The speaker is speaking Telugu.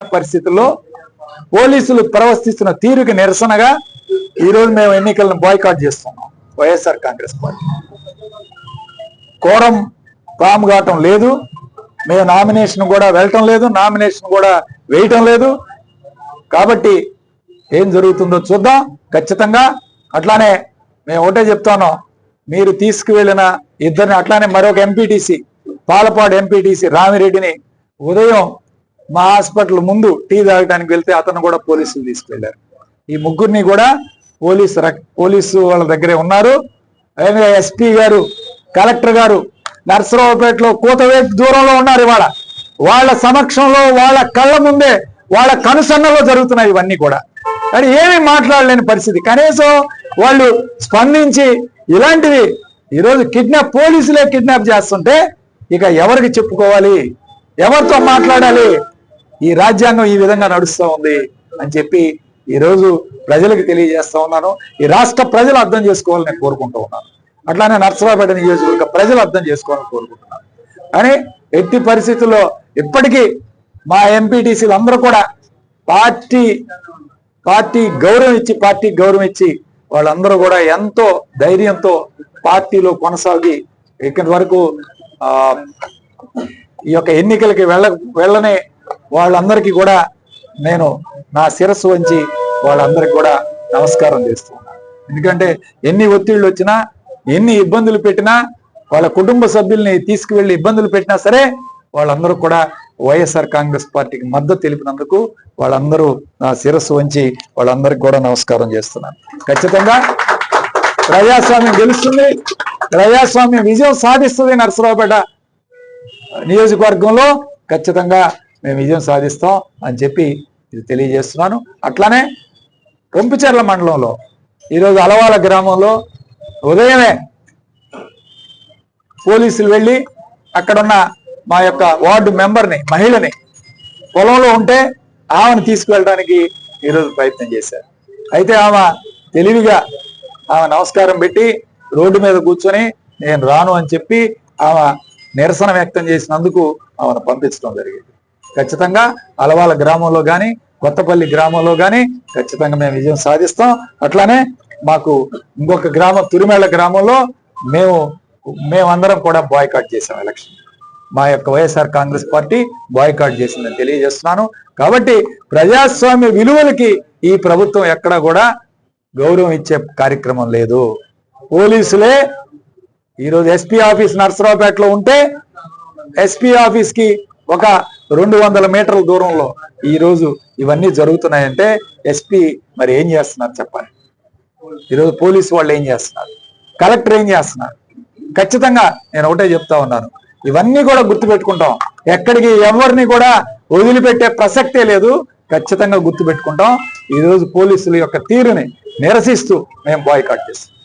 పరిస్థితుల్లో పోలీసులు ప్రవర్తిస్తున్న తీరుకి నిరసనగా ఈరోజు మేము ఎన్నికలను బాయ్కాట్ చేస్తున్నాం. వైఎస్ఆర్ కాంగ్రెస్ పార్టీ కోరం పాము కావటం లేదు, మేము నామినేషన్ కూడా వెళ్ళటం లేదు, నామినేషన్ కూడా వేయటం లేదు. కాబట్టి ఏం జరుగుతుందో చూద్దాం ఖచ్చితంగా. అట్లానే మేము ఒకటే చెప్తాను, మీరు తీసుకువెళ్ళిన ఇద్దరిని, అట్లానే మరొక ఎంపీటీసీ పాలపాడు ఎంపీటీసీ రామిరెడ్డిని ఉదయం మా హాస్పిటల్ ముందు టీ తాగడానికి వెళ్తే అతను కూడా పోలీసులు తీసుకువెళ్లారు. ఈ ముగ్గురిని కూడా పోలీసు వాళ్ళ దగ్గరే ఉన్నారు. ఎస్పీ గారు, కలెక్టర్ గారు నర్సరావుపేటలో కూతవేటు దూరంలో ఉన్నారు. ఇవాళ వాళ్ళ సమక్షంలో, వాళ్ళ కళ్ళ ముందే, వాళ్ళ కనుసన్నలో జరుగుతున్నాయి ఇవన్నీ కూడా. కానీ ఏమీ మాట్లాడలేని పరిస్థితి. కనీసం వాళ్ళు స్పందించి ఇలాంటివి ఈరోజు పోలీసులే కిడ్నాప్ చేస్తుంటే ఇక ఎవరికి చెప్పుకోవాలి, ఎవరితో మాట్లాడాలి? ఈ రాజ్యాంగం ఈ విధంగా నడుస్తూ ఉంది అని చెప్పి ఈరోజు ప్రజలకు తెలియజేస్తా ఉన్నాను. ఈ రాష్ట్ర ప్రజలు అర్థం చేసుకోవాలని నేను కోరుకుంటూ ఉన్నాను. అట్లానే నర్సరావుపేట నియోజకవర్గ ప్రజలు అర్థం చేసుకోవాలని కోరుకుంటున్నాను. కానీ ఎట్టి పరిస్థితుల్లో ఇప్పటికీ మా ఎంపీటీసీలు అందరూ కూడా పార్టీ గౌరవం ఇచ్చి వాళ్ళందరూ కూడా ఎంతో ధైర్యంతో పార్టీలో కొనసాగి ఇక్కడి వరకు ఈ యొక్క ఎన్నికలకి వెళ్ళనే వాళ్ళందరికీ కూడా నేను నా శిరస్సు వంచి వాళ్ళందరికీ కూడా నమస్కారం చేస్తున్నాను. ఎందుకంటే ఎన్ని ఒత్తిళ్లు వచ్చినా, ఎన్ని ఇబ్బందులు పెట్టినా, వాళ్ళ కుటుంబ సభ్యుల్ని తీసుకువెళ్ళి ఇబ్బందులు పెట్టినా సరే వాళ్ళందరూ కూడా వైఎస్ఆర్ కాంగ్రెస్ పార్టీకి మద్దతు తెలిపినందుకు వాళ్ళందరూ నా శిరస్సు వంచి వాళ్ళందరికీ కూడా నమస్కారం చేస్తున్నాను. ఖచ్చితంగా ప్రజాస్వామ్యం గెలుస్తుంది, ప్రజాస్వామ్యం విజయం సాధిస్తుంది. నర్సరావుపేట నియోజకవర్గంలో ఖచ్చితంగా మేము విజయం సాధిస్తాం అని చెప్పి ఇది తెలియజేస్తున్నాను. అట్లానే రొంపిచెర్ల మండలంలో ఈరోజు అలవాల గ్రామంలో ఉదయమే పోలీసులు వెళ్ళి అక్కడున్న మా యొక్క వార్డు మెంబర్ని, మహిళని పొలంలో ఉంటే ఆమెను తీసుకువెళ్ళడానికి ఈరోజు ప్రయత్నం చేశారు. అయితే ఆమె తెలివిగా ఆమె నమస్కారం పెట్టి రోడ్డు మీద కూర్చొని నేను రాను అని చెప్పి ఆమె నిరసన వ్యక్తం చేసినందుకు ఆమెను పంపించడం జరిగింది. ఖచ్చితంగా అలవాల గ్రామంలో కానీ, కొత్తపల్లి గ్రామంలో కానీ ఖచ్చితంగా మేము విజయం సాధిస్తాం. అట్లానే మాకు ఇంకొక గ్రామం తురిమేళ్ల గ్రామంలో మేమందరం కూడా బాయ్కాట్ చేసాం ఎలక్షన్. మా యొక్క వైఎస్ఆర్ కాంగ్రెస్ పార్టీ బాయ్కాట్ చేసిందని తెలియజేస్తున్నాను. కాబట్టి ప్రజాస్వామ్య విలువలకి ఈ ప్రభుత్వం ఎక్కడా కూడా గౌరవం ఇచ్చే కార్యక్రమం లేదు. పోలీసులే ఈరోజు ఎస్పీ ఆఫీస్ నర్సరావుపేటలో ఉంటే ఎస్పీ ఆఫీస్ కి ఒక 200 మీటర్ల దూరంలో ఈరోజు ఇవన్నీ జరుగుతున్నాయంటే ఎస్పీ మరి ఏం చేస్తున్నారు చెప్పండి? ఈరోజు పోలీసు వాళ్ళు ఏం చేస్తున్నారు, కలెక్టర్ ఏం చేస్తున్నారు? ఖచ్చితంగా నేను ఒకటే చెప్తా ఉన్నాను, ఇవన్నీ కూడా గుర్తుపెట్టుకుంటాం. ఎక్కడికి ఎవరిని కూడా వదిలిపెట్టే ప్రసక్తే లేదు. ఖచ్చితంగా గుర్తుపెట్టుకుంటాం. ఈరోజు పోలీసుల యొక్క తీరుని నిరసిస్తూ మేము బాయ్కాట్ చేస్తాం.